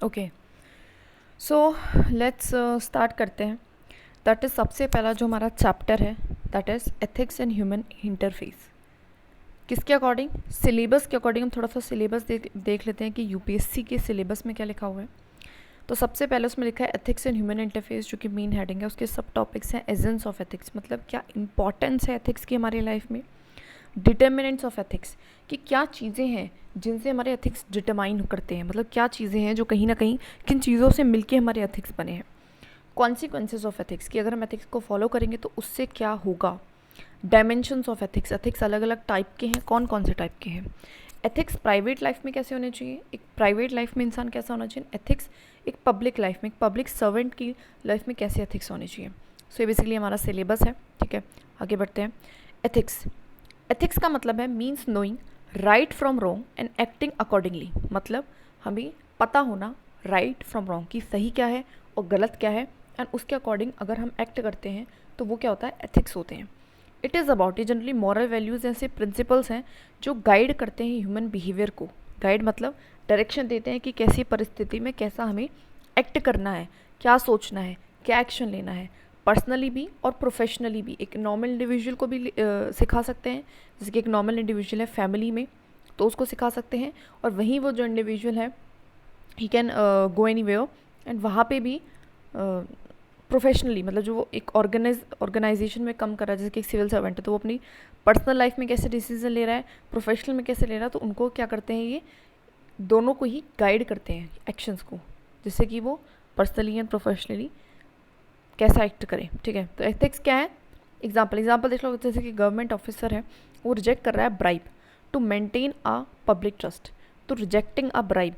Okay, so let's start करते हैं। That is सबसे पहला जो हमारा चैप्टर है, that is ethics and human interface. किसके अकॉर्डिंग? सिलेबस के अकॉर्डिंग हम थोड़ा सा सिलेबस देख लेते हैं कि यूपीएससी के सिलेबस में क्या लिखा हुआ है। तो सबसे पहले उसमें लिखा है एथिक्स एंड ह्यूमन इंटरफेस, जो कि मेन हेडिंग है। उसके सब टॉपिक्स हैं एजेंस ऑफ एथिक्स, मतलब क्या इंपॉर्टेंस है एथिक्स की हमारी लाइफ में। डिटर्मिनेंट्स ऑफ एथिक्स, कि क्या चीज़ें हैं जिनसे हमारे एथिक्स डिटरमाइन करते हैं, मतलब क्या चीज़ें हैं जो कहीं ना कहीं किन चीज़ों से मिलके हमारे एथिक्स बने हैं। कॉन्सिक्वेंसेज ऑफ एथिक्स, कि अगर हम एथिक्स को फॉलो करेंगे तो उससे क्या होगा। डायमेंशंस ऑफ एथिक्स, एथिक्स अलग अलग टाइप के हैं, कौन कौन से टाइप के हैं। एथिक्स प्राइवेट लाइफ में कैसे होने चाहिए, एक प्राइवेट लाइफ में इंसान कैसा होना चाहिए। एथिक्स एक पब्लिक लाइफ में, एक पब्लिक सर्वेंट की लाइफ में कैसे एथिक्स होने चाहिए। सो ये बेसिकली हमारा सिलेबस है। ठीक है, आगे बढ़ते हैं। एथिक्स, एथिक्स का मतलब है means knowing right from wrong and acting accordingly, मतलब हमें पता होना राइट फ्रॉम रॉन्ग, कि सही क्या है और गलत क्या है, एंड उसके अकॉर्डिंग अगर हम एक्ट करते हैं तो वो क्या होता है, एथिक्स होते हैं। इट इज़ अबाउट, ये जनरली मॉरल वैल्यूज़ ऐसे प्रिंसिपल्स हैं जो गाइड करते हैं ह्यूमन बिहेवियर को। गाइड मतलब डायरेक्शन देते हैं कि कैसी परिस्थिति में कैसा हमें एक्ट करना है, क्या सोचना है, क्या एक्शन लेना है, पर्सनली भी और प्रोफेशनली भी। एक नॉर्मल इंडिविजुअल को भी सिखा सकते हैं, जैसे कि एक नॉर्मल इंडिविजुअल है फैमिली में तो उसको सिखा सकते हैं, और वहीं वो जो इंडिविजुअल है he can go anywhere and वहाँ पे भी प्रोफेशनली, मतलब जो वो एक ऑर्गेनाइजेशन में काम कर रहा है, जैसे कि एक सिविल सर्वेंट है तो वो अपनी पर्सनल लाइफ में कैसे डिसीजन ले रहा है, प्रोफेशनल में कैसे ले रहा है, तो उनको क्या करते हैं, ये दोनों को ही गाइड करते हैं एक्शंस को, जिससे कि वो पर्सनली एंड प्रोफेशनली कैसा एक्ट करें। ठीक है, तो एथिक्स क्या है, एग्जाम्पल देख लो। जैसे कि गवर्नमेंट ऑफिसर है, वो रिजेक्ट कर रहा है bribe to maintain a public trust. तो रिजेक्टिंग अ ब्राइब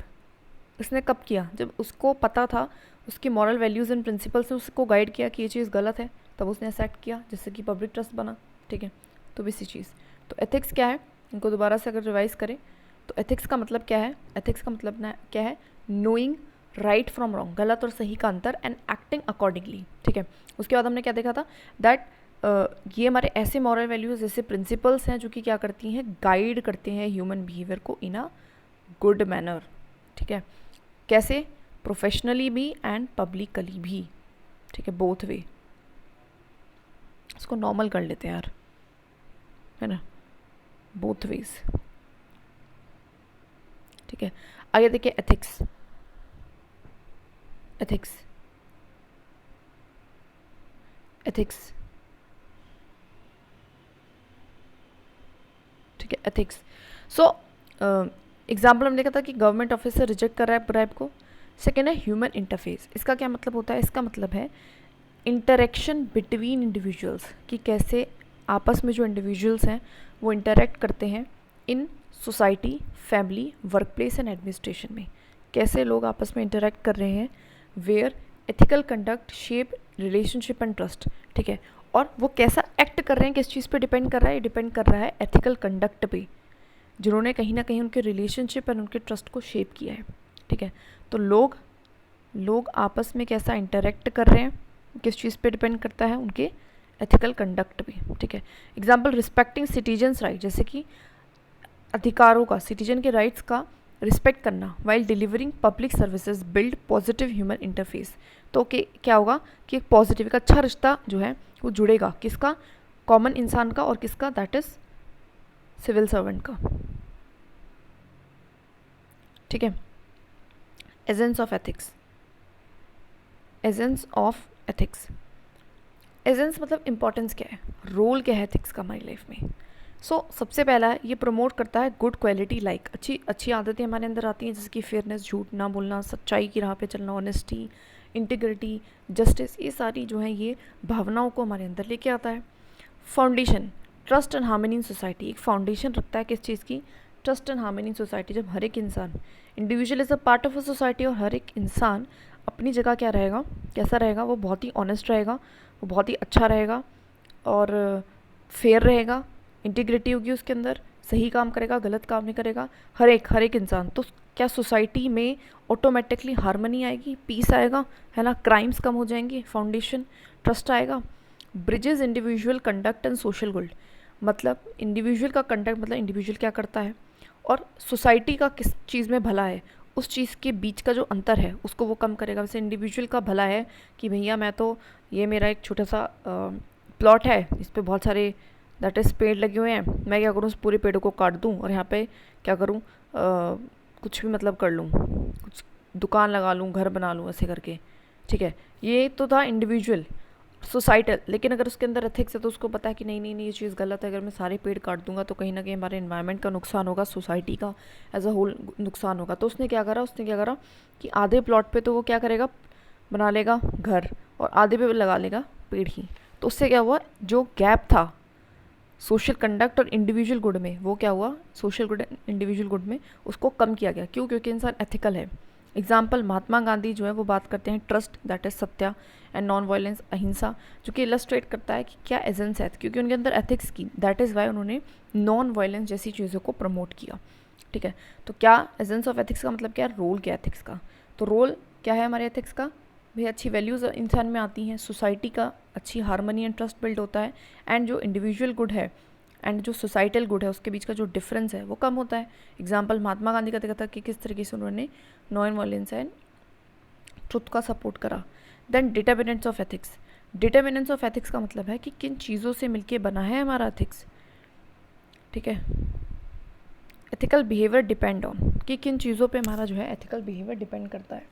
इसने कब किया, जब उसको पता था, उसकी मॉरल वैल्यूज़ एंड प्रिंसिपल्स ने उसको गाइड किया कि ये चीज़ गलत है, तब उसने ऐसा एक्ट किया जिससे कि पब्लिक ट्रस्ट बना। ठीक है, तो इसी चीज़, तो एथिक्स क्या है, इनको दोबारा से अगर रिवाइज करें तो एथिक्स का मतलब क्या है। एथिक्स का मतलब ना क्या है, नोइंग राइट फ्रॉम रॉन्ग, गलत और सही का अंतर, एंड एक्टिंग अकॉर्डिंगली। ठीक है, उसके बाद हमने क्या देखा था, दैट ये हमारे ऐसे मॉरल वैल्यूज़, ऐसे प्रिंसिपल्स हैं जो कि क्या करती हैं, गाइड करते हैं ह्यूमन बिहेवियर को इन अ गुड मैनर। ठीक है, कैसे, प्रोफेशनली भी एंड पब्लिकली भी। ठीक है, बोथ वे। इसको नॉर्मल कर लेते हैं यार, है ना, बोथ वेज। ठीक है, आगे देखिए एथिक्स। एथिक्स, एथिक्स, ठीक है, एथिक्स। सो एग्जाम्पल हमने देखा था कि गवर्नमेंट ऑफिसर रिजेक्ट कर रहा है ब्राइब को। सेकेंड है ह्यूमन इंटरफेस। इसका क्या मतलब होता है, इसका मतलब है इंटरेक्शन बिटवीन इंडिविजुअल्स, कि कैसे आपस में जो इंडिविजुअल्स हैं वो इंटरेक्ट करते हैं in society, family, work place and administration में। कैसे लोग आपस में इंटरेक्ट कर रहे हैं, where ethical conduct shape relationship and trust. ठीक है, और वो कैसा एक्ट कर रहे हैं किस चीज़ पे डिपेंड कर रहा है, ये डिपेंड कर रहा है एथिकल कंडक्ट पे, जिन्होंने कहीं ना कहीं उनके रिलेशनशिप एंड उनके ट्रस्ट को शेप किया है। ठीक है, तो लोग आपस में कैसा इंटरेक्ट कर रहे हैं किस चीज़ पे डिपेंड करता है, उनके एथिकल कंडक्ट पे। ठीक है, एग्जाम्पल रिस्पेक्टिंग सिटीजन्स राइट, जैसे कि अधिकारों का, सिटीजन के राइट्स का रिस्पेक्ट करना while delivering public services build positive human interface. तो क्या होगा कि एक पॉजिटिव, एक अच्छा रिश्ता जो है वो जुड़ेगा, किसका, कॉमन इंसान का, और किसका, दैट इज सिविल सर्वेंट का। ठीक है, agency of ethics. Agency of ethics, agency मतलब इंपॉर्टेंस क्या है, रोल क्या है एथिक्स का हमारी लाइफ में। सबसे पहला ये प्रमोट करता है गुड क्वालिटी, लाइक अच्छी आदतें हमारे अंदर आती हैं, जैसे कि फेयरनेस, झूठ ना बोलना, सच्चाई की राह पे चलना, ऑनेस्टी, इंटीग्रिटी, जस्टिस, ये सारी जो है ये भावनाओं को हमारे अंदर लेके आता है। Foundation, trust and harmony in society, एक फाउंडेशन रखता है किस चीज़ की, trust and harmony in society. जब हर एक इंसान, individual is a part of a society, और हर एक इंसान अपनी जगह क्या रहेगा, कैसा रहेगा, वो बहुत ही ऑनेस्ट रहेगा, वो बहुत ही अच्छा रहेगा और फेयर रहेगा, इंटीग्रिटी होगी उसके अंदर, सही काम करेगा, गलत काम नहीं करेगा, हर एक इंसान। तो क्या सोसाइटी में ऑटोमेटिकली हार्मनी आएगी, पीस आएगा, है ना, क्राइम्स कम हो जाएंगे, फाउंडेशन, ट्रस्ट आएगा। Bridges individual conduct and social good, मतलब इंडिविजुअल का कंडक्ट, मतलब इंडिविजुअल क्या करता है और सोसाइटी का किस चीज़ में भला है, उस चीज़ के बीच का जो अंतर है उसको वो कम करेगा। वैसे इंडिविजुअल का भला है कि भैया मैं तो, ये मेरा एक छोटा सा प्लॉट है, इस पर बहुत सारे दैट इज़ पेड़ लगे हुए हैं, मैं क्या करूँ उस पूरे पेड़ को काट दूँ और यहाँ पे क्या करूँ, कुछ भी मतलब कर लूँ, कुछ दुकान लगा लूँ, घर बना लूँ, ऐसे करके। ठीक है, ये तो था इंडिविजुअल सोसाइटल। लेकिन अगर उसके अंदर एथिक्स है तो उसको पता है कि नहीं नहीं नहीं, ये चीज़ गलत है, अगर मैं सारे पेड़ काट दूंगा तो कहीं ना कहीं हमारे एनवायरनमेंट का नुकसान होगा, सोसाइटी का एज अ होल नुकसान होगा। तो उसने क्या करा कि आधे प्लॉट पे तो वो क्या करेगा, बना लेगा घर, और आधे पे लगा लेगा पेड़ ही। तो उससे क्या हुआ, जो गैप था सोशल कंडक्ट और इंडिविजुअल गुड में, वो क्या हुआ, सोशल गुड इंडिविजुअल गुड में, उसको कम किया गया। क्यों? क्योंकि इंसान एथिकल है। एग्जाम्पल, महात्मा गांधी जो है वो बात करते हैं trust that is Satya and non violence अहिंसा, जो कि इलस्ट्रेट करता है कि क्या एजेंस है, क्योंकि उनके अंदर एथिक्स की, दैट इज़ वाई उन्होंने नॉन वायलेंस जैसी चीज़ों को प्रमोट किया। ठीक है, तो क्या एजेंस ऑफ एथिक्स का मतलब क्या, रोल क्या एथिक्स का, तो रोल क्या है हमारे एथिक्स का, भाई अच्छी वैल्यूज़ इंसान में आती हैं, सोसाइटी का अच्छी हारमोनी एंड ट्रस्ट बिल्ड होता है, एंड जो इंडिविजुअल गुड है एंड जो सोसाइटल गुड है उसके बीच का जो डिफरेंस है वो कम होता है। एग्जाम्पल, महात्मा गांधी का देखा था कि किस तरीके से उन्होंने नॉन वायलेंस एंड ट्रुथ का सपोर्ट करा। Then determinants of ethics. Determinants of ethics का मतलब है कि किन चीज़ों से मिलके बना है हमारा एथिक्स। ठीक है, एथिकल बिहेवियर डिपेंड ऑन, कि किन चीज़ों पे हमारा जो है एथिकल बिहेवियर डिपेंड करता है।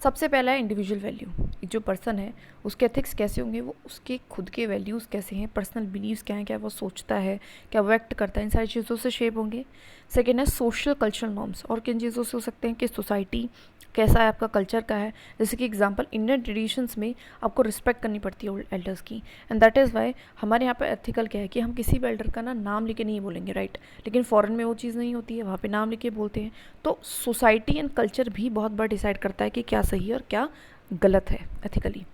सबसे पहला है इंडिविजुअल वैल्यू। जो पर्सन है उसके एथिक्स कैसे होंगे, वो उसके खुद के वैल्यूज़ कैसे हैं, पर्सनल बिलीव्स क्या हैं, क्या वो सोचता है, क्या वो एक्ट करता है, इन सारी चीज़ों से शेप होंगे। सेकेंड है सोशल कल्चरल नॉर्म्स, और किन चीज़ों से हो सकते हैं कि सोसाइटी कैसा है, आपका कल्चर का है। जैसे कि एग्जांपल, इंडियन ट्रेडिशंस में आपको रिस्पेक्ट करनी पड़ती है ओल्ड एल्डर्स की, एंड दैट इज़ वाई हमारे यहाँ पर एथिकल क्या है कि हम किसी भी एल्डर का ना नाम लेके नहीं बोलेंगे, राइट। लेकिन फॉरेन में वो चीज़ नहीं होती है, वहाँ पे नाम लेके बोलते हैं। तो सोसाइटी एंड कल्चर भी बहुत बार डिसाइड करता है कि क्या सही है और क्या गलत है एथिकली।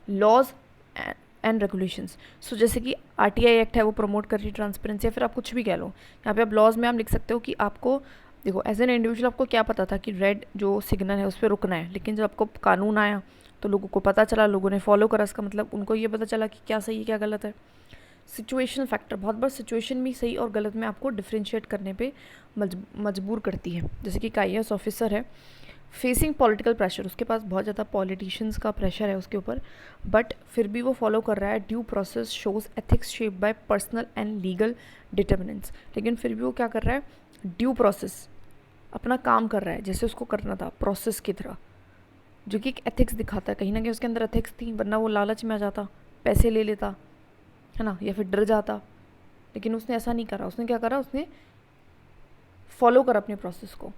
लॉज एंड रेगुलेशंस, सो जैसे कि आरटीआई एक्ट है वो प्रमोट कर रही है ट्रांसपेरेंसी, या फिर आप कुछ भी कह लो, यहाँ पे आप लॉज में आप लिख सकते हो कि आपको, देखो एज एन इंडिविजुअल आपको क्या पता था कि रेड जो सिग्नल है उस पर रुकना है, लेकिन जब आपको कानून आया तो लोगों को पता चला, लोगों ने फॉलो करा, इसका मतलब उनको ये पता चला कि क्या सही है क्या गलत है। सिचुएशनल फैक्टर, बहुत बार सिचुएशन भी सही और गलत में आपको डिफ्रेंशिएट करने पे मजबूर करती है। जैसे कि IAS ऑफिसर है, फेसिंग पॉलिटिकल प्रेशर, उसके पास बहुत ज़्यादा पॉलिटिशियंस का प्रेशर है उसके ऊपर, बट फिर भी वो फॉलो कर रहा है due process shows ethics shaped by personal and legal determinants. लेकिन फिर भी वो क्या कर रहा है, ड्यू प्रोसेस अपना काम कर रहा है जैसे उसको करना था, प्रोसेस की तरह, जो कि एक एथिक्स दिखाता है। कहीं ना कहीं उसके अंदर एथिक्स थी, वरना वो लालच में आ जाता, पैसे ले लेता है ना, या फिर डर जाता। लेकिन उसने ऐसा नहीं करा, उसने क्या करा, उसने फॉलो करा अपने प्रोसेस को।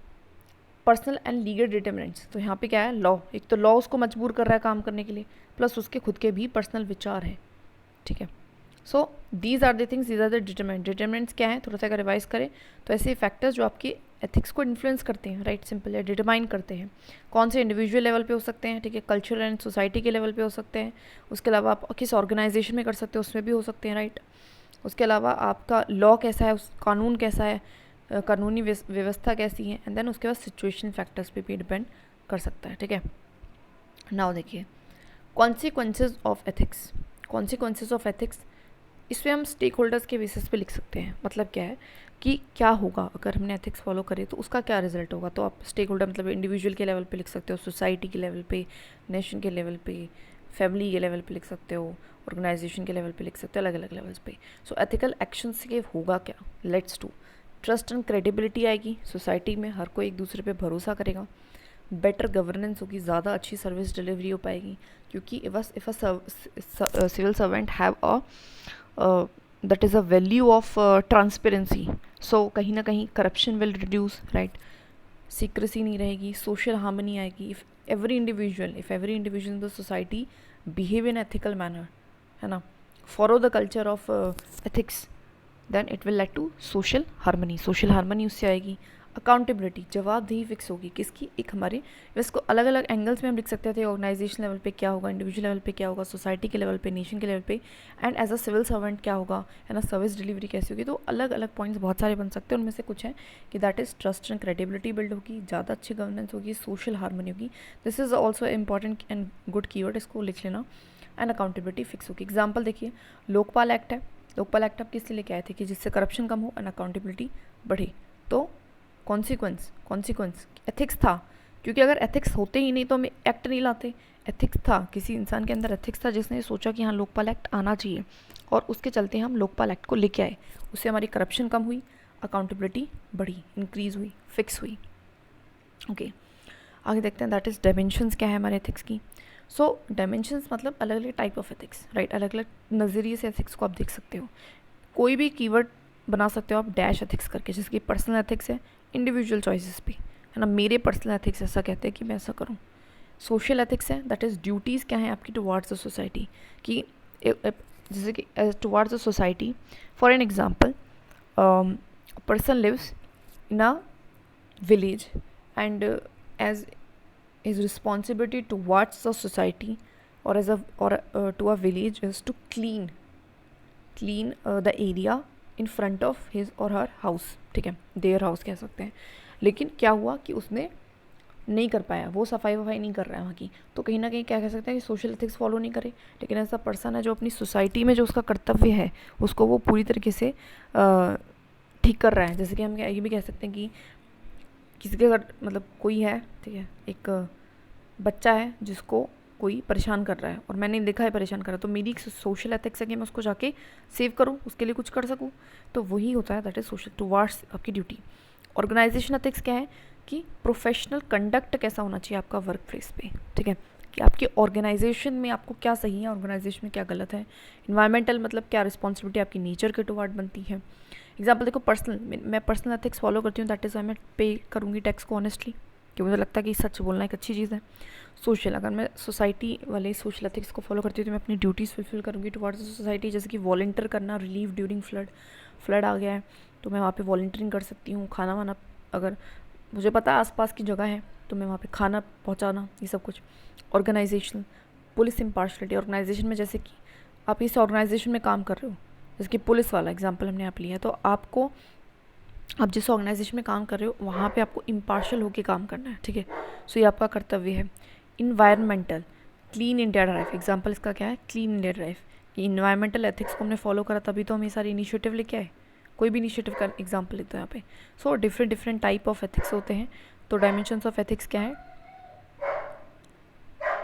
पर्सनल एंड लीगल डिटर्मिनेंट्स, तो यहाँ पे क्या है, लॉ, एक तो लॉ उसको मजबूर कर रहा है काम करने के लिए, प्लस उसके खुद के भी पर्सनल विचार हैं। ठीक है, so these are the things, these are the determinant. Determinants क्या है, थोड़ा सा अगर रिवाइज करें तो ऐसे फैक्टर्स जो आपकी एथिक्स को इन्फ्लुएंस करते हैं, राइट, सिंपल है, डिटरमाइन करते हैं। कौन से इंडिविजुअल लेवल पे हो सकते हैं, ठीक है, कल्चरल एंड सोसाइटी के लेवल पे हो सकते हैं, उसके अलावा आप किस ऑर्गेनाइजेशन में कर सकते हो उसमें भी हो सकते हैं, राइट। उसके अलावा आपका लॉ कैसा है, उस कानून कैसा है, कानूनी व्यवस्था कैसी है, एंड देन उसके बाद सिचुएशन फैक्टर्स पे भी डिपेंड कर सकता है। ठीक है, नाउ देखिए consequences of ethics. Consequences of ethics, इसमें हम स्टेक होल्डर्स के बेसिस पे लिख सकते हैं। मतलब क्या है कि क्या होगा अगर हमने एथिक्स फॉलो करे तो उसका क्या रिजल्ट होगा। तो आप स्टेक होल्डर मतलब इंडिविजुअल के लेवल पे लिख सकते हो, सोसाइटी के लेवल पे, नेशन के लेवल पे, फैमिली के लेवल पे लिख सकते हो, ऑर्गेनाइजेशन के लेवल पे लिख सकते हो, अलग अलग लेवल्स पे। सो एथिकल एक्शन से होगा क्या, let's do. Trust and credibility आएगी, सोसाइटी में हर कोई एक दूसरे पे भरोसा करेगा। बेटर गवर्नेंस होगी, ज़्यादा अच्छी सर्विस डिलीवरी हो पाएगी, क्योंकि if a civil servant have a that is a value of transparency, so कहीं ना कहीं corruption will reduce, right, secrecy नहीं रहेगी, social harmony आएगी। if every individual in the society behave in ethical manner, है ना, follow the culture of ethics, then it will lead to social harmony उससे आएगी। अकाउंटेबिलिटी, जवाबदेही फिक्स होगी, किसकी, एक हमारे, इसको अलग अलग एंगल्स में हम लिख सकते थे, ऑर्गेनाइजेशन लेवल पे क्या होगा, इंडिविजुअल लेवल पे क्या होगा, सोसाइटी के लेवल पे, नेशन के लेवल पे, and as a civil servant क्या होगा, है ना, सर्विस डिलीवरी कैसी होगी। तो अलग अलग पॉइंट्स बहुत सारे बन सकते हैं, उनमें से कुछ हैं कि that is trust and credibility build होगी, ज़्यादा अच्छी गवर्नेंस होगी, सोशल हार्मनी होगी, this is also important and good keyword, इसको लिख लेना, एंड अकाउंटेबिलिटी फिक्स होगी। एग्जाम्पल देखिए, लोकपाल एक्ट है, लोकपाल एक्ट आप किस लिए लेके आए थे कि जिससे करप्शन कम हो एंड अकाउंटेबिलिटी बढ़े। तो कॉन्सिक्वेंस एथिक्स था, क्योंकि अगर एथिक्स होते ही नहीं तो हम एक्ट नहीं लाते। एथिक्स था, किसी इंसान के अंदर एथिक्स था जिसने सोचा कि हाँ लोकपाल एक्ट आना चाहिए, और उसके चलते हम लोकपाल एक्ट को लेके आए। उससे हमारी करप्शन कम हुई, अकाउंटेबिलिटी बढ़ी, इंक्रीज हुई, फिक्स हुई। ओके, आगे देखते हैं दैट इज़ डायमेंशंस क्या है हमारे एथिक्स की। सो डायमेंशंस मतलब अलग अलग टाइप ऑफ एथिक्स, राइट, अलग अलग नज़रिए से एथिक्स को आप देख सकते हो। कोई भी कीवर्ड बना सकते हो आप डैश एथिक्स करके, जिसकी पर्सनल एथिक्स है, इंडिविजुअल चॉइसेस पे, है ना, मेरे पर्सनल एथिक्स ऐसा कहते हैं कि मैं ऐसा करूँ। सोशल एथिक्स है, दैट इज़ ड्यूटीज़ क्या है आपकी टुवार्ड्स द सोसाइटी, कि जैसे कि towards the society, for an example person lives in a village, and as his responsibility towards the society or as a or to a village is to clean the area in front of his or her house, ठीक है, their house कह सकते हैं। लेकिन क्या हुआ कि उसने नहीं कर पाया, वो सफाई वफाई नहीं कर रहा है वहाँ की, तो कहीं ना कहीं क्या कह सकते हैं कि सोशल एथिक्स फॉलो नहीं करे। लेकिन ऐसा पर्सन है जो अपनी सोसाइटी में जो उसका कर्तव्य है उसको वो पूरी तरीके से ठीक कर रहा है। जैसे कि हम ये भी कह सकते हैं कि किसी के अगर मतलब कोई है, ठीक है, एक बच्चा है जिसको कोई परेशान कर रहा है और मैंने देखा है परेशान कर रहा है, तो मेरी सोशल एथिक्स है कि मैं उसको जाके सेव करूँ, उसके लिए कुछ कर सकूँ, तो वही होता है दैट इज़ सोशल टुवार्ड्स आपकी ड्यूटी। ऑर्गेनाइजेशन एथिक्स क्या है कि प्रोफेशनल कंडक्ट कैसा होना चाहिए आपका वर्क प्लेस पे, ठीक है, कि आपके ऑर्गेनाइजेशन में आपको क्या सही है, ऑर्गेनाइजेशन में क्या गलत है। इन्वायरमेंटल मतलब क्या रिस्पॉन्सिबिलिटी आपकी नेचर के टुवार्ड बनती है। एग्जाम्पल देखो, मैं पर्सनल एथिक्स फॉलो करती हूँ, दैट इज़ वाई मैं पे करूँगी टैक्स को ऑनेस्टली, क्योंकि मुझे लगता है कि सच बोलना एक अच्छी चीज़ है। सोशल, अगर मैं सोसाइटी वाले सोशल एथिक्स को फॉलो करती हूँ तो मैं अपनी ड्यूटीज़ फुलफिल करूँगी टुवर्ड्स सोसाइटी, जैसे कि वॉलंटियर करना, रिलीफ ड्यूरिंग फ्लड आ गया है तो मैं वहाँ पे वॉलंटियरिंग कर सकती हूँ। खाना वाना, अगर मुझे पता है आसपास की जगह है तो मैं वहाँ पे खाना पहुँचाना, ये सब कुछ। ऑर्गेनाइजेशनल, पुलिस इम्पार्शलिटी, ऑर्गेनाइजेशन में जैसे कि आप इस ऑर्गेनाइजेशन में काम कर रहे हो, जैसे कि पुलिस वाला एग्जाम्पल हमने आप लिया, तो आपको, आप जिस ऑर्गेनाइजेशन में काम कर रहे हो वहाँ पे आपको इम्पार्शल होकर काम करना है, ठीक है, सो ये आपका कर्तव्य है। Environmental, clean India drive, example इसका क्या है, क्लीन इंडिया ड्राइव, कि इन्वायरमेंटल एथिक्स को हमने फॉलो करा तभी तो हम ये सारे इनिशिएटिव लेके आए। कोई भी इनिशिएटिव का एग्जाम्पल लेते हो यहाँ पे। So different type of ethics होते हैं। तो डायमेंशंस ऑफ एथिक्स क्या है,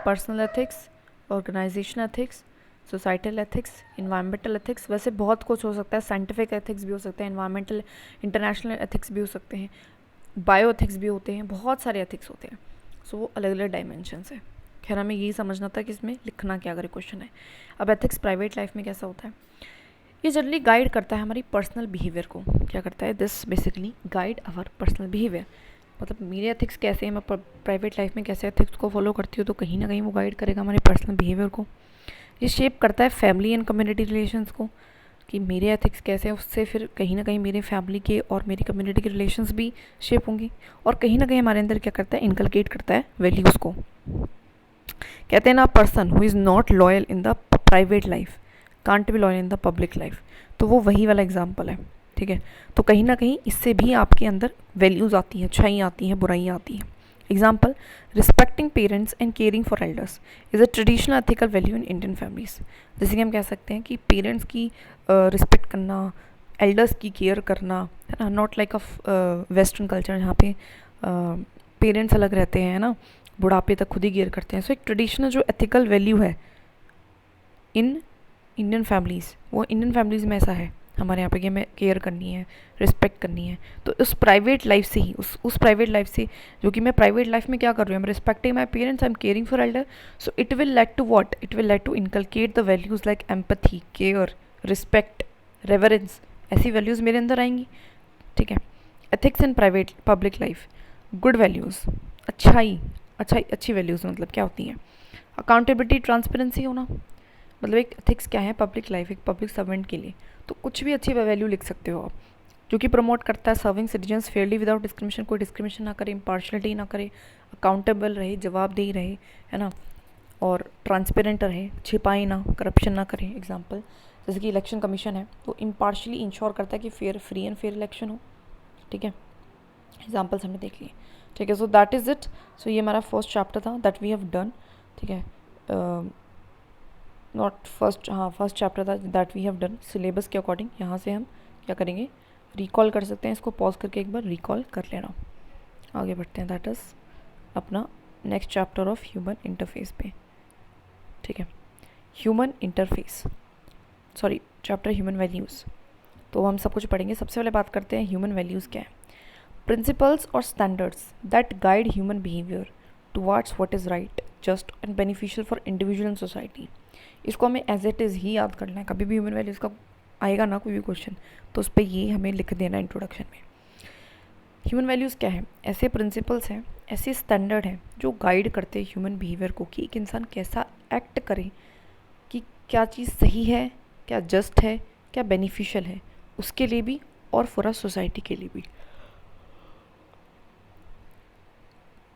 personal ethics, organisation ethics, societal ethics, environmental ethics, वैसे बहुत कुछ हो सकता है, साइंटिफिक एथिक्स भी हो सकते हैं, इन्वायरमेंटल इंटरनेशनल एथिक्स भी हो सकते हैं, बायो एथिक्स भी होते हैं, बहुत सारे एथिक्स होते हैं। सो वो अलग अलग डायमेंशंस है। खैर हमें यही समझना था कि इसमें लिखना क्या अगर क्वेश्चन है। अब एथिक्स प्राइवेट लाइफ में कैसा होता है, ये जनरली गाइड करता है हमारी पर्सनल बिहेवियर को। क्या करता है, this basically guide our personal behaviour, मतलब मेरे एथिक्स कैसे हैं, मैं प्राइवेट लाइफ में कैसे एथिक्स को फॉलो करती हूँ, तो कहीं ना कहीं वो गाइड करेगा हमारे पर्सनल बिहेवियर को। ये शेप करता है फैमिली एंड कम्युनिटी रिलेशंस को, कि मेरे एथिक्स कैसे हैं, उससे फिर कहीं ना कहीं मेरे फैमिली के और मेरी कम्युनिटी के रिलेशंस भी शेप होंगे। और कहीं ना कहीं हमारे अंदर क्या करता है, इनकलकेट करता है वैल्यूज़ को। कहते हैं ना, person who is not loyal in the private life can't be loyal in the public life, तो वो वही वाला एग्जाम्पल है, ठीक है। तो कहीं ना कहीं इससे भी आपके अंदर वैल्यूज़ आती हैं, अच्छाइयाँ आती हैं, बुराइयाँ आती हैं। Example, respecting parents and caring for elders is a traditional ethical value in Indian families. जैसे कि हम कह सकते हैं कि पेरेंट्स की रिस्पेक्ट करना, एल्डर्स की केयर करना, है ना, not like a western culture जहाँ पे पेरेंट्स अलग रहते हैं, ना, बुढ़ापे तक खुद ही केयर करते हैं। सो एक ट्रेडिशनल जो एथिकल वैल्यू है इन इंडियन फैमिलीज़, वो इंडियन फैमिलीज़ में ऐसा है हमारे यहाँ पे कि हमें केयर करनी है, रिस्पेक्ट करनी है। तो उस प्राइवेट लाइफ से ही, उस प्राइवेट लाइफ से, जो कि मैं प्राइवेट लाइफ में क्या कर रही हूँ, I am respecting my parents, I am caring for elder, so it will lead to what, it will lead to inculcate the values like empathy, care, respect, reverence, ऐसी वैल्यूज़ मेरे अंदर आएंगी, ठीक है। Ethics in private public life, good values, अच्छी values मतलब क्या होती हैं, अकाउंटेबिलिटी, ट्रांसपेरेंसी होना, मतलब एक एथिक्स क्या है पब्लिक लाइफ, एक पब्लिक सर्वेंट के लिए, तो कुछ भी अच्छी वैल्यू लिख सकते हो आप, जो कि प्रमोट करता है serving citizens Fairlie without discrimination, कोई डिस्क्रिमिनेशन ना करे, इम्पार्शलिटी ना करे, अकाउंटेबल रहे, जवाबदेही रहे, है ना, और ट्रांसपेरेंट रहे, छिपाए ना, करप्शन ना करे। एग्जाम्पल जैसे कि इलेक्शन कमीशन है, तो इम्पार्शली इंश्योर करता है कि फ्री एंड फेयर इलेक्शन हो, ठीक है। एग्जाम्पल्स हमने देख लिए, ठीक है। So that is it. So ये हमारा फर्स्ट चैप्टर था दैट वी हैव डन, ठीक है। फर्स्ट चैप्टर था that we have done syllabus के अकॉर्डिंग। यहाँ से हम क्या करेंगे, रिकॉल कर सकते हैं, इसको पॉज करके एक बार रिकॉल कर लेना। आगे बढ़ते हैं, दैट इज़ अपना next chapter of human interface पे। ठीक है, human interface, sorry chapter human values. तो हम सब कुछ पढ़ेंगे। सबसे पहले बात करते हैं ह्यूमन वैल्यूज़ क्या है। प्रिंसिपल्स और standards that guide human behaviour towards what is right, just and beneficial for individual and society. इसको हमें एज इट इज़ ही याद करना है। कभी भी ह्यूमन वैल्यूज़ का आएगा ना कोई भी क्वेश्चन, तो उस पर ये हमें लिख देना इंट्रोडक्शन में। ह्यूमन वैल्यूज़ क्या है? ऐसे प्रिंसिपल्स हैं, ऐसे स्टैंडर्ड हैं जो गाइड करते हैं ह्यूमन बिहेवियर को, कि एक इंसान कैसा एक्ट करे, कि क्या चीज़ सही है, क्या जस्ट है, क्या बेनिफिशियल है उसके लिए भी और पूरा सोसाइटी के लिए भी।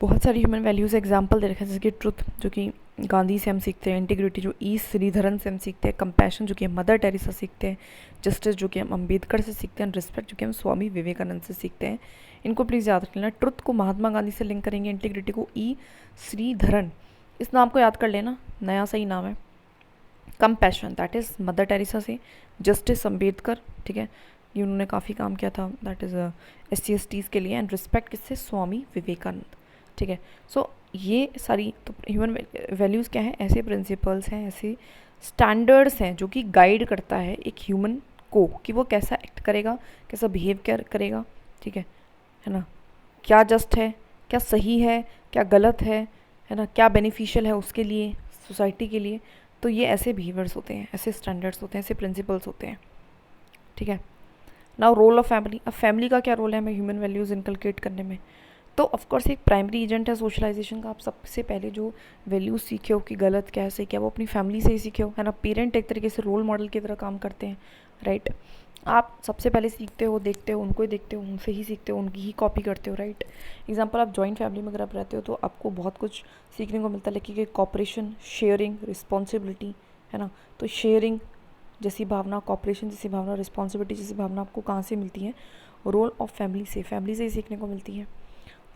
बहुत सारी ह्यूमन वैल्यूज़ एग्जाम्पल दे रखे हैं, जैसे कि ट्रुथ जो कि गांधी से हम सीखते हैं, इंटीग्रिटी जो ई श्रीधरन से हम सीखते हैं, कंपैशन जो कि हम मदर टेरेसा सीखते हैं, जस्टिस जो कि हम अम्बेडकर से सीखते हैं, रिस्पेक्ट जो कि हम स्वामी विवेकानंद से सीखते हैं। इनको प्लीज़ याद रख लेना। ट्रुथ को महात्मा गांधी से लिंक करेंगे, इंटीग्रिटी को ई श्रीधरन, इस नाम को याद कर लेना, नया सही नाम है। Compassion that is mother Teresa से, जस्टिस अम्बेडकर, ठीक है, ये उन्होंने काफ़ी काम किया था, दैट इज़ SC/STs के लिए। एंड रिस्पेक्ट किससे? स्वामी विवेकानंद। ठीक है, सो ये सारी तो ह्यूमन वैल्यूज़ क्या हैं? ऐसे प्रिंसिपल्स हैं, ऐसे स्टैंडर्ड्स हैं जो कि गाइड करता है एक ह्यूमन को कि वो कैसा एक्ट करेगा, कैसा बिहेव करेगा। ठीक है ना, क्या जस्ट है, क्या सही है, क्या गलत है ना, क्या बेनिफिशियल है उसके लिए, सोसाइटी के लिए। तो ये ऐसे बिहेवियर्स होते हैं, ऐसे स्टैंडर्ड्स होते हैं, ऐसे प्रिंसिपल्स होते हैं। ठीक है, नाउ रोल ऑफ फैमिली। अब फैमिली का क्या रोल है हमें ह्यूमन वैल्यूज़ इनकलकेट करने में? तो ऑफकोर्स एक प्राइमरी एजेंट है सोशलाइजेशन का। आप सबसे पहले जो वैल्यूज़ सीखे हो कि गलत क्या है सही क्या, वो अपनी फैमिली से ही सीखे हो, है ना। पेरेंट एक तरीके से रोल मॉडल की तरह काम करते हैं, राइट। आप सबसे पहले सीखते हो, देखते हो, उनको ही देखते हो, उनसे ही सीखते हो, उनकी ही कॉपी करते हो, राइट। एग्जाम्पल, आप जॉइंट फैमिली में अगर आप रहते हो तो आपको बहुत कुछ सीखने को मिलता है, लेकिन कॉपरेशन, शेयरिंग, रिस्पॉन्सिबिलिटी, है ना। तो शेयरिंग जैसी भावना, कॉपरेशन जैसी भावना, रिस्पॉन्सिबिलिटी जैसी भावना आपको कहाँ से मिलती है? रोल ऑफ फैमिली से, फैमिली से ही सीखने को मिलती है।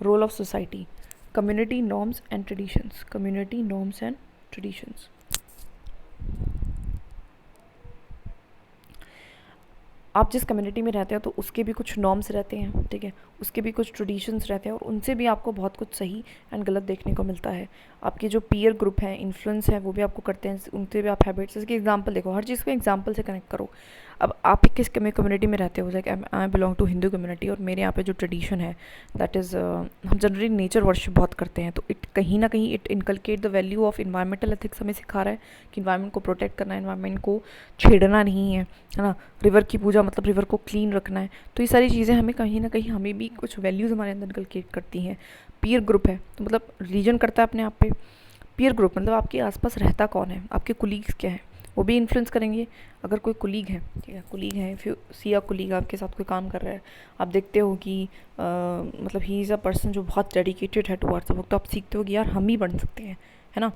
Role of society, community norms and traditions, community norms and traditions. आप जिस कम्युनिटी में रहते हैं तो उसके भी कुछ नॉर्म्स रहते हैं, ठीक है, उसके भी कुछ ट्रेडिशंस रहते हैं, और उनसे भी आपको बहुत कुछ सही एंड गलत देखने को मिलता है। आपके जो पीयर ग्रुप हैं, इन्फ्लुएंस है, वो भी आपको करते हैं, उनसे भी आप हैबिट्स। इसके एग्जांपल देखो, हर चीज़ को एग्जांपल से कनेक्ट करो। अब आप किस कम्युनिटी में रहते हो? Like I belong to Hindu community, और मेरे यहाँ पे जो ट्रेडिशन है दैट इज़ हम जनरली नेचर वर्शिप बहुत करते हैं, तो इट कहीं ना कहीं it inculcate the value of environmental ethics, हमें सिखा रहा है कि इन्वायरमेंट को प्रोटेक्ट करना है, इन्वायरमेंट को छेड़ना नहीं है ना। रिवर की पूजा मतलब रिवर को क्लीन रखना है। तो ये सारी चीज़ें हमें कहीं ना कहीं, हमें भी कुछ वैल्यूज़ हमारे अंदर इनकलकेट करती हैं। पीयर ग्रुप है तो मतलब रिलीजन करता है अपने आप पे। पीयर ग्रुप मतलब आपके आसपास रहता कौन है, आपके कुलीग्स क्या है, वो भी इन्फ्लुएंस करेंगे। अगर कोई कुलीग है, ठीक है, कुलीग है, फिर सी या कुलीग आपके साथ कोई काम कर रहा है, आप देखते हो कि मतलब ही इज़ अ पर्सन जो बहुत डेडिकेटेड है टुवर्ड्स वर्क, तो आप सीखते हो कि यार हम ही बन सकते हैं, है ना।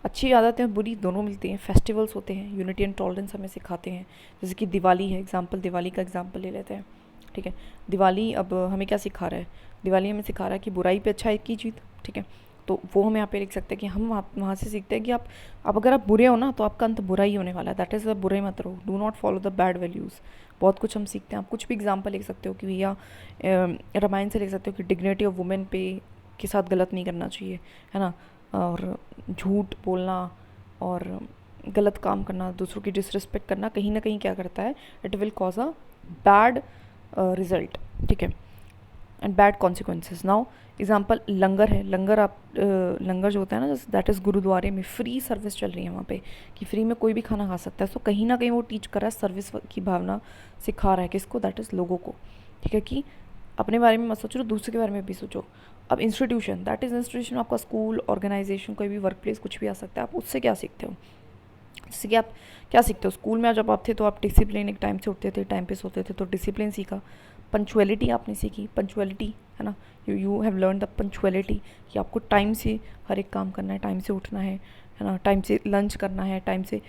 अच्छी आदतें बुरी दोनों मिलती हैं। फेस्टिवल्स होते हैं, यूनिटी एंड टॉलरेंस हमें सिखाते हैं। जैसे कि दिवाली है एग्जांपल, दिवाली का एग्जांपल ले लेते हैं, ठीक है। दिवाली अब हमें क्या सिखा रहा है? दिवाली हमें सिखा रहा है कि बुराई पे अच्छाई की जीत, ठीक है। तो वो हम यहाँ पे लिख सकते हैं कि हम वहाँ से सीखते हैं कि आप अगर आप बुरे हो ना तो आपका अंत बुरा ही होने वाला है। दैट इज़ बुरे मत रहो, do not follow the bad values. बहुत कुछ हम सीखते हैं। आप कुछ भी एग्जांपल लिख सकते हो कि भैया रामायण से लिख सकते हो कि डिग्निटी ऑफ वुमेन पे के साथ गलत नहीं करना चाहिए, है ना। और झूठ बोलना और गलत काम करना, दूसरों की डिसरिस्पेक्ट करना कहीं ना कहीं क्या करता है? It will cause a bad result, ठीक है, and bad consequences. Now example लंगर है। लंगर आप लंगर जो होता है ना, जैसे दैट इज़ गुरुद्वारे में फ्री सर्विस चल रही है वहाँ पे, कि फ्री में कोई भी खाना खा सकता है। सो कहीं ना कहीं वो टीच कर रहा है, सर्विस की भावना सिखा रहा है किसको? दैट इज़ लोगों को, ठीक है, कि अपने बारे में मत सोचो, दूसरे के बारे में भी सोचो। अब इंस्टीट्यूशन, दैट इज़ इंस्टीट्यूशन, आपका स्कूल, ऑर्गेनाइजेशन, कोई भी वर्क प्लेस, कुछ भी आ सकता है। आप उससे क्या सीखते हो? जैसे कि आप क्या सीखते हो स्कूल में? जब आप थे तो आप डिसिप्लिन, एक टाइम से उठते थे, टाइम पे सोते थे, तो डिसिप्लिन सीखा। पंचुअलिटी आपने सीखी, पंचुअलिटी, है ना, you have learn the punctuality, कि आपको टाइम से हर एक काम करना है, टाइम से उठना है ना, टाइम से लंच करना है, टाइम से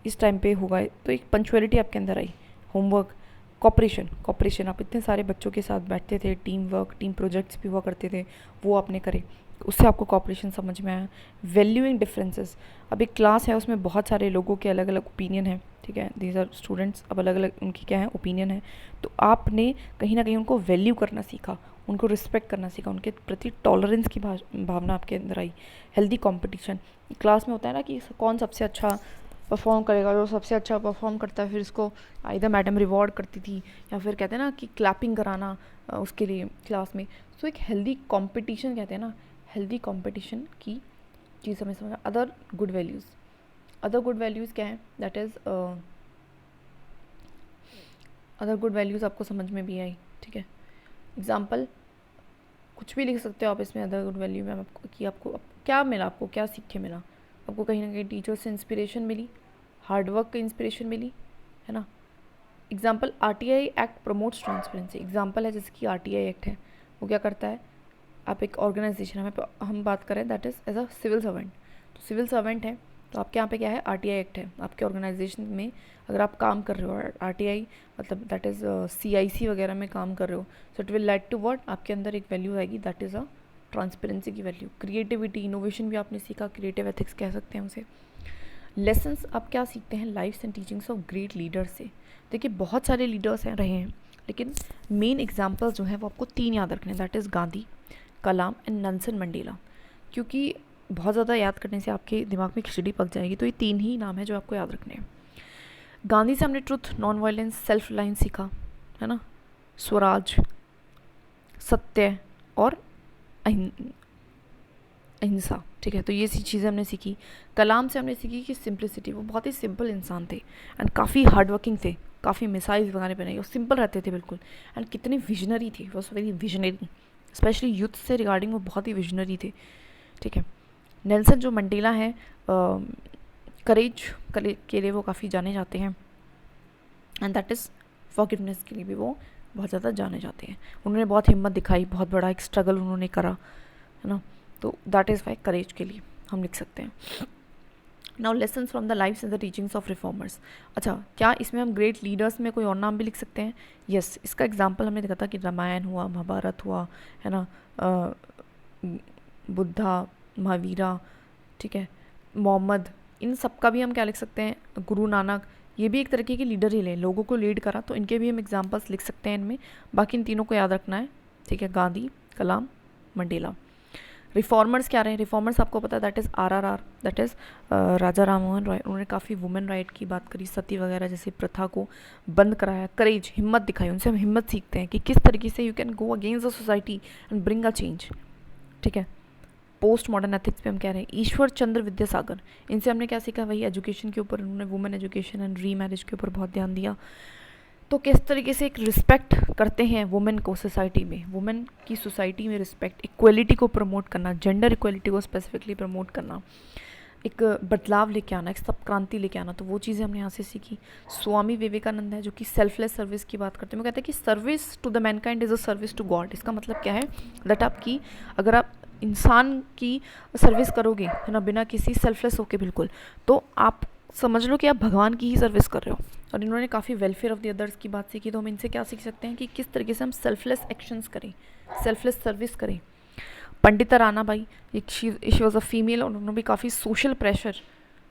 इस टाइम पे होगा, तो एक पंचुअलिटी आपके अंदर आई। होमवर्क, कॉपरेशन, कॉपरेशन, आप इतने सारे बच्चों के साथ बैठते थे, टीम वर्क, टीम प्रोजेक्ट्स भी हुआ करते थे, वो आपने करे, उससे आपको कॉपरेशन समझ में आया। वैल्यूइंग डिफरेंसेस, अब एक क्लास है उसमें बहुत सारे लोगों के अलग अलग ओपिनियन है, ठीक है, दीज आर स्टूडेंट्स, अब अलग अलग उनकी क्या है ओपिनियन है, तो आपने कहीं ना कहीं उनको वैल्यू करना सीखा, उनको रिस्पेक्ट करना सीखा, उनके प्रति टॉलरेंस की भावना आपके अंदर आई। हेल्दी कंपटीशन, क्लास में होता है ना कि कौन सबसे अच्छा परफॉर्म करेगा, जो सबसे अच्छा परफॉर्म करता है फिर इसको आइदर मैडम रिवॉर्ड करती थी या फिर कहते हैं ना कि क्लैपिंग कराना उसके लिए क्लास में। सो एक हेल्दी कंपटीशन कहते हैं ना, हेल्दी कंपटीशन की चीज़ हमें समझ। Other good values, other good values क्या है, that is other good values आपको समझ में भी आई, ठीक है। एग्जाम्पल कुछ भी लिख सकते हो आप इसमें अदर गुड वैल्यू में, आपको कि आपको क्या मिला, आपको क्या सीख के मिला, आपको कहीं ना कहीं टीचर से इंस्पिरेशन मिली, हार्डवर्क की इंस्पिरेशन मिली, है ना। Example RTI act promotes transparency, example है जैसे कि आरटीआई एक्ट है, वो क्या करता है, आप एक ऑर्गेनाइजेशन, हम बात करें that is as a civil servant, तो सिविल सर्वेंट है तो आपके यहाँ पे क्या है, आरटीआई एक्ट है, आपके ऑर्गेनाइजेशन में अगर आप काम कर रहे हो, आरटीआई मतलब दैट इज़ सीआईसी वगैरह में काम कर रहे हो, so it will lead to word, आपके अंदर एक वैल्यू आएगी दैट इज़ अ ट्रांसपेरेंसी की वैल्यू। क्रिएटिविटी, इनोवेशन भी आपने सीखा, क्रिएटिव एथिक्स कह सकते हैं उसे। लेसन्स आप क्या सीखते हैं lifes and teachings of great leaders से। देखिए बहुत सारे लीडर्स हैं रहे हैं, लेकिन मेन एग्जाम्पल जो है वो आपको 3 याद रखने हैं, that is Gandhi, Kalam and Nelson Mandela. क्योंकि बहुत ज़्यादा याद करने से आपके दिमाग में खिचड़ी पक जाएगी, तो ये 3 ही नाम है जो आपको याद रखने हैं। गांधी से हमने truth, non violence, self reliance सीखा, है ना, स्वराज, सत्य और अहिंसा, ठीक है, तो ये सी चीज़ें हमने सीखी। कलाम से हमने सीखी कि सिंप्लिसिटी, वो बहुत ही सिंपल इंसान थे एंड काफ़ी हार्डवर्किंग थे, काफ़ी मिसाइल्स वगैरह बनाई, वो सिंपल रहते थे बिल्कुल, एंड कितने विजनरी थे, was very visionary, specially youth से रिगार्डिंग वो बहुत ही विजनरी थे, ठीक है। नेल्सन जो मंडेला है, करेज के लिए वो काफ़ी जाने जाते हैं, एंड दैट इज़ फॉरगिवनेस के लिए भी वो बहुत ज़्यादा जाने जाते हैं। उन्होंने बहुत हिम्मत दिखाई, बहुत बड़ा एक स्ट्रगल उन्होंने करा, है ना, तो दैट इज़ वाई करेज के लिए हम लिख सकते हैं। Now lesson from the lifes and the teachings of reformers. अच्छा, क्या इसमें हम ग्रेट लीडर्स में कोई और नाम भी लिख सकते हैं? यस, इसका एग्जाम्पल हमने देखा था कि रामायण हुआ, महाभारत हुआ, है ना, बुद्धा, महावीरा, ठीक है, मोहम्मद, इन सब का भी हम क्या लिख सकते हैं, गुरु नानक, ये भी एक तरीके के लीडर ही ले, लोगों को लीड करा, तो इनके भी हम एग्जाम्पल्स लिख सकते हैं इनमें। बाकी इन तीनों को याद रखना है, ठीक है, गांधी, कलाम, मंडेला। रिफॉर्मर्स क्या रहे, रिफॉर्मर्स आपको पता है that is RRR, that is Raja Ram Mohan Roy. उन्होंने काफ़ी वुमेन राइट की बात करी, सती वगैरह जैसी प्रथा को बंद कराया। करेज, हिम्मत दिखाई, उनसे हम हिम्मत सीखते हैं कि किस तरीके से you can go against the society and bring a change, ठीक है। पोस्ट मॉडर्न एथिक्स पे हम कह रहे हैं ईश्वर चंद्र विद्यासागर, इनसे हमने क्या सीखा, वही एजुकेशन के ऊपर, उन्होंने women education and re marriage के ऊपर बहुत ध्यान दिया। तो किस तरीके से एक रिस्पेक्ट करते हैं वुमेन को सोसाइटी में, वुमेन की सोसाइटी में रिस्पेक्ट, इक्वलिटी को प्रमोट करना, जेंडर इक्वलिटी को स्पेसिफिकली प्रमोट करना, एक बदलाव लेके आना, एक सब क्रांति लेके आना, तो वो चीज़ें हमने यहाँ से सीखी। स्वामी विवेकानंद है जो कि सेल्फलेस सर्विस की बात करते हैं, वो कहते हैं कि service to the mankind is a service to God. इसका मतलब क्या है, दैट आपकी, अगर आप इंसान की सर्विस करोगे, है ना, बिना किसी सेल्फलेस होके बिल्कुल, तो आप समझ लो कि आप भगवान की ही सर्विस कर रहे हो। और इन्होंने काफ़ी वेलफेयर ऑफ द अदर्स की बात सीखी, तो हम इनसे क्या सीख सकते हैं कि किस तरीके से हम सेल्फलेस एक्शंस करें, सेल्फलेस सर्विस करें। पंडिता राना बाई, एक शी वॉज अ फीमेल, और उन्होंने भी काफ़ी सोशल प्रेशर,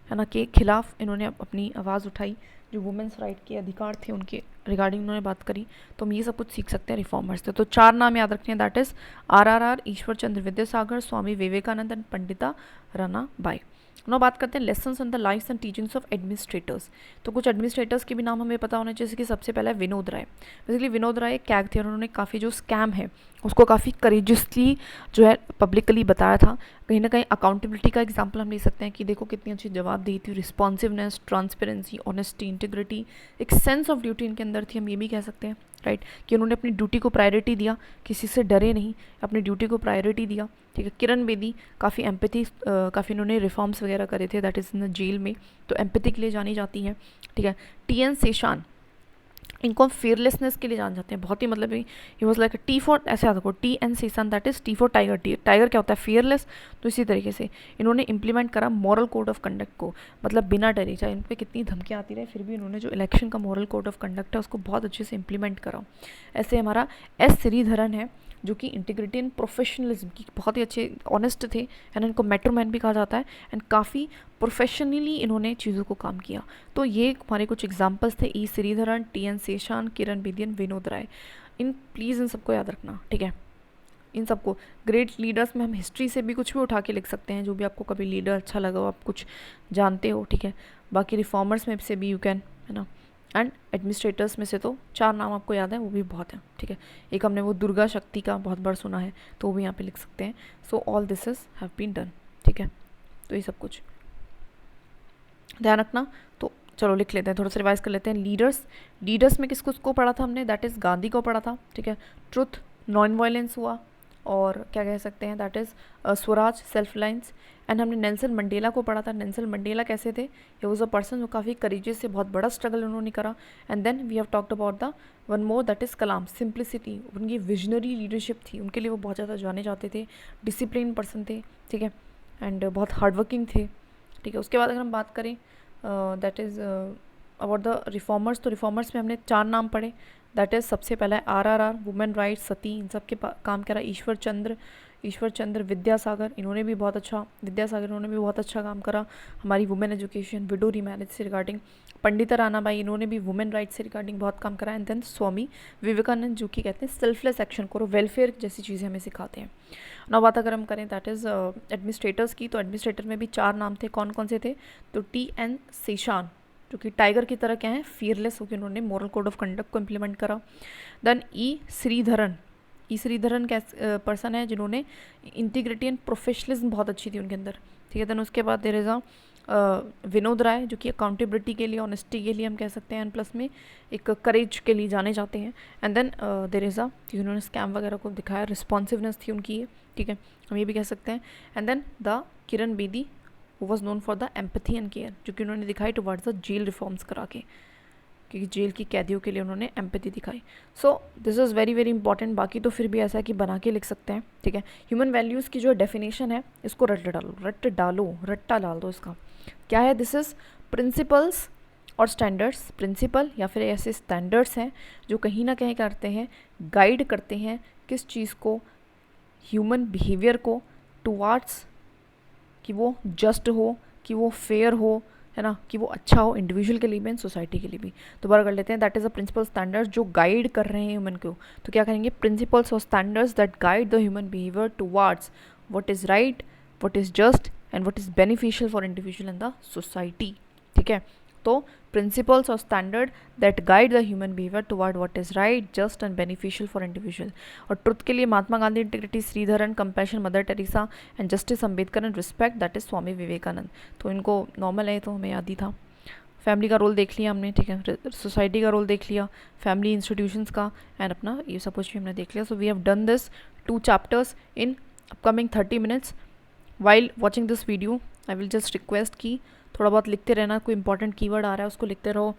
है ना, के खिलाफ इन्होंने अपनी आवाज़ उठाई, जो वुमेंस राइट के अधिकार थे उनके रिगार्डिंग उन्होंने बात करी, तो हम ये सब कुछ सीख सकते हैं रिफॉर्मर्स से। तो 4 नाम याद रखने हैं, that is RRR, Ishwar Chandra Vidyasagar, Swami Vivekananda and Pandita Rana Bai. ना बात करते हैं lessons on the lifes and teachings of administrators. तो कुछ एडमिनिस्ट्रेटर्स के भी नाम हमें पता होना चाहिए, जैसे कि सबसे पहला है विनोद राय। बेसिकली विनोद राय एक कैग थे और उन्होंने काफ़ी जो स्कैम है उसको काफ़ी करेजियसली जो है पब्लिकली बताया था। कहीं ना कहीं अकाउंटेबिलिटी का एग्जाम्पल हम ले सकते हैं कि देखो कितनी अच्छी जवाब दी थी, रिस्पॉन्सिवनेस, ट्रांसपेरेंसी, ऑनेस्टी, इंटीग्रिटी, एक सेंस ऑफ ड्यूटी इनके अंदर थी, हम ये भी कह सकते हैं, राइट, कि उन्होंने अपनी ड्यूटी को प्रायोरिटी दिया, किसी से डरे नहीं, अपनी ड्यूटी को प्रायोरिटी दिया, ठीक है। किरण बेदी, काफ़ी एम्पैथी, काफ़ी इन्होंने रिफॉर्म्स वगैरह करे थे, that is in the jail में, तो एम्पैथी के लिए जानी जाती हैं, ठीक है। टी.एन. शेषान, इनको हम फेयरलेसनेस के लिए जान जाते हैं, बहुत ही मतलब ही वॉज लाइक टी फॉर, ऐसे याद रखो, T N. Seshan that is T for tiger. Tiger क्या होता है, फेयरलेस, तो इसी तरीके से इन्होंने इंप्लीमेंट करा मॉरल कोड ऑफ कंडक्ट को, मतलब बिना डरे, चाहे इन पर कितनी धमकियाँ आती रहे फिर भी इन्होंने जो इलेक्शन का मॉरल कोड ऑफ कंडक्ट है उसको बहुत अच्छे से इंप्लीमेंट करा। ऐसे हमारा एस श्रीधरन है, जो कि इंटीग्रिटी एंड प्रोफेशनलिज्म की बहुत ही अच्छे ऑनेस्ट थे, एंड इनको मेट्रोमैन भी कहा जाता है, एंड काफ़ी प्रोफेशनली इन्होंने चीज़ों को काम किया। तो ये हमारे कुछ एग्जाम्पल्स थे, E Sreedharan, T N Seshan, Kiran Bedi, Vinod Rai. Please इन सबको याद रखना, ठीक है। इन सबको ग्रेट लीडर्स में हम हिस्ट्री से भी कुछ भी उठा के लिख सकते हैं, जो भी आपको कभी लीडर अच्छा लगा हो, आप कुछ जानते हो, ठीक है। बाकी रिफॉर्मर्स में से भी यू कैन, है ना। एंड एडमिनिस्ट्रेटर्स में से तो 4 नाम आपको याद है, वो भी बहुत है, ठीक है। एक हमने वो दुर्गा शक्ति का बहुत बार सुना है, तो वो भी यहाँ पे लिख सकते हैं। So all this is have been done, ठीक है। तो ये सब कुछ ध्यान रखना। तो चलो लिख लेते हैं, थोड़ा सा रिवाइज कर लेते हैं। लीडर्स में किसको पढ़ा था हमने, दैट इज़ गांधी को पढ़ा था, ठीक है। ट्रुथ, नॉन वायलेंस हुआ, और क्या कह सकते हैं, that is Swaraj, self reliance. And हमने नेल्सन मंडेला को पढ़ा था। नेल्सन मंडेला कैसे थे, ये वॉज अ पर्सन जो काफ़ी करेजियस से बहुत बड़ा स्ट्रगल उन्होंने करा। And then we have talked about the one more, that is Kalam, simplicity, उनकी विजनरी लीडरशिप थी, उनके लिए वो बहुत ज़्यादा जाने जाते थे, डिसिप्लिन पर्सन थे, ठीक है, एंड बहुत हार्डवर्किंग थे, ठीक है। उसके बाद अगर हम बात करें that is about the reformers, तो रिफॉर्मर्स में हमने 4 नाम पढ़े। दैट इज़ सबसे पहला है RRR, वुमेन राइट्स, सती, इन सब के काम करा। ईश्वर चंद्र विद्यासागर, इन्होंने भी बहुत अच्छा काम करा हमारी वुमेन एजुकेशन, विडो रीमैरिज से रिगार्डिंग। पंडित रानाबाई, इन्होंने भी वुमेन राइट्स से रिगार्डिंग बहुत काम करा। एंड देन स्वामी विवेकानंद, जो कि कहते हैं सेल्फलेस एक्शन करो, वेलफेयर जैसी चीज़ें हमें सिखाते हैं। ना बात अगर हम करें दैट इज़ एडमिनिस्ट्रेटर्स की, तो एडमिनिस्ट्रेटर में भी 4 नाम थे। कौन कौन से थे, तो TN शेषान, जो कि टाइगर की तरह क्या है, फियरलेस होकर उन्होंने मॉरल कोड ऑफ कंडक्ट को इम्प्लीमेंट करा। देन ई श्रीधरन पर्सन है जिन्होंने इंटीग्रिटी एंड प्रोफेशनलिज्म बहुत अच्छी थी उनके अंदर, ठीक है। देन उसके बाद देयर इज़ विनोद राय, जो कि अकाउंटेबिलिटी के लिए, ऑनेस्टी के लिए हम कह सकते हैं, एंड प्लस में एक करेज के लिए जाने जाते हैं। एंड देन देयर इज़ जिन्होंने स्कैम वगैरह को दिखाया, रिस्पॉन्सिवनेस थी उनकी, ठीक है, हम ये भी कह सकते हैं। And then the Kiran Bedi, वो was known for the empathy and care, जो कि उन्होंने दिखाई टुवर्ड्स द जेल रिफॉर्म्स करा के, क्योंकि जेल की कैदियों के लिए उन्होंने एम्पैथी दिखाई। So this is very very important. बाकी तो फिर भी ऐसा है कि बना के लिख सकते हैं, ठीक है। ह्यूमन वैल्यूज़ की जो डेफिनेशन है, इसको रट्टा डाल दो इसका क्या है। दिस इज़ प्रिंसिपल्स और स्टैंडर्ड्स, प्रिंसिपल या फिर ऐसे स्टैंडर्ड्स हैं जो कहीं ना कहीं करते हैं, गाइड करते हैं किस चीज़ को, ह्यूमन बिहेवियर को टुवार्ड्स, कि वो जस्ट हो, कि वो फेयर हो, है ना, कि वो अच्छा हो इंडिविजुअल के लिए भी एंड सोसाइटी के लिए भी। दोबारा कर लेते हैं, that is a principle standards जो गाइड कर रहे हैं ह्यूमन को। तो क्या करेंगे, प्रिंसिपल्स और standards that guide the human behaviour towards what is right, what is just and what is beneficial for individual and the society, ठीक है। तो प्रिंसिपल्स और standard that guide the human behaviour toward what is right, just and beneficial for individual. और truth के लिए Mahatma Gandhi, integrity Sreedharan, compassion Mother Teresa, and justice Ambedkar, and respect that is Swami Vivekananda. तो इनको normal है, तो हमें याद ही था। फैमिली का रोल देख लिया हमने, ठीक है, सोसाइटी का रोल देख लिया, फैमिली इंस्टीट्यूशंस का, एंड अपना ये सब कुछ भी हमने देख लिया। So we have done this 2 chapters in upcoming 30 minutes। While watching this video I will just request कि थोड़ा बहुत लिखते रहना, कोई इंपॉर्टेंट कीवर्ड आ रहा है उसको लिखते रहो,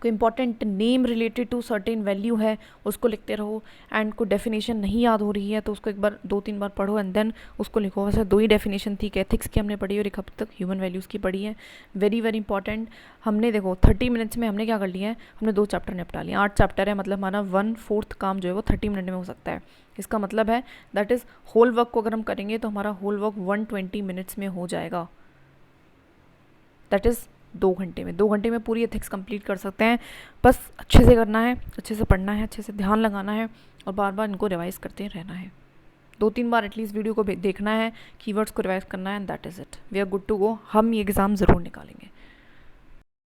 कोई important name related to certain value है उसको लिखते रहो, एंड कोई डेफिनेशन नहीं याद हो रही है तो उसको एक बार 2-3 बार पढ़ो एंड देन उसको लिखो। वैसे 2 ही डेफिनेशन थी, एथिक्स की हमने पढ़ी और एक हफ्ते तक ह्यूमन वैल्यूज़ की पढ़ी है। Very very important. हमने देखो 30 मिनट्स में हमने क्या कर लिया है, हमने 2 चैप्टर निपटा लिए। 8 चैप्टर है, मतलब हमारा 1/4 काम जो है वो 30 मिनट में हो सकता है। इसका मतलब है दैट इज़ होल वर्क को अगर हम करेंगे तो हमारा होल वर्क 120 मिनट्स में हो जाएगा। दैट इज़ 2 घंटे में, 2 घंटे में पूरी एथिक्स कंप्लीट कर सकते हैं। बस अच्छे से करना है, अच्छे से पढ़ना है, अच्छे से ध्यान लगाना है और बार बार इनको रिवाइज करते रहना है। 2-3 बार एटलीस्ट वीडियो को देखना है, कीवर्ड्स को रिवाइज करना है, and that is it. We are good to go. हम ये एग्ज़ाम ज़रूर निकालेंगे।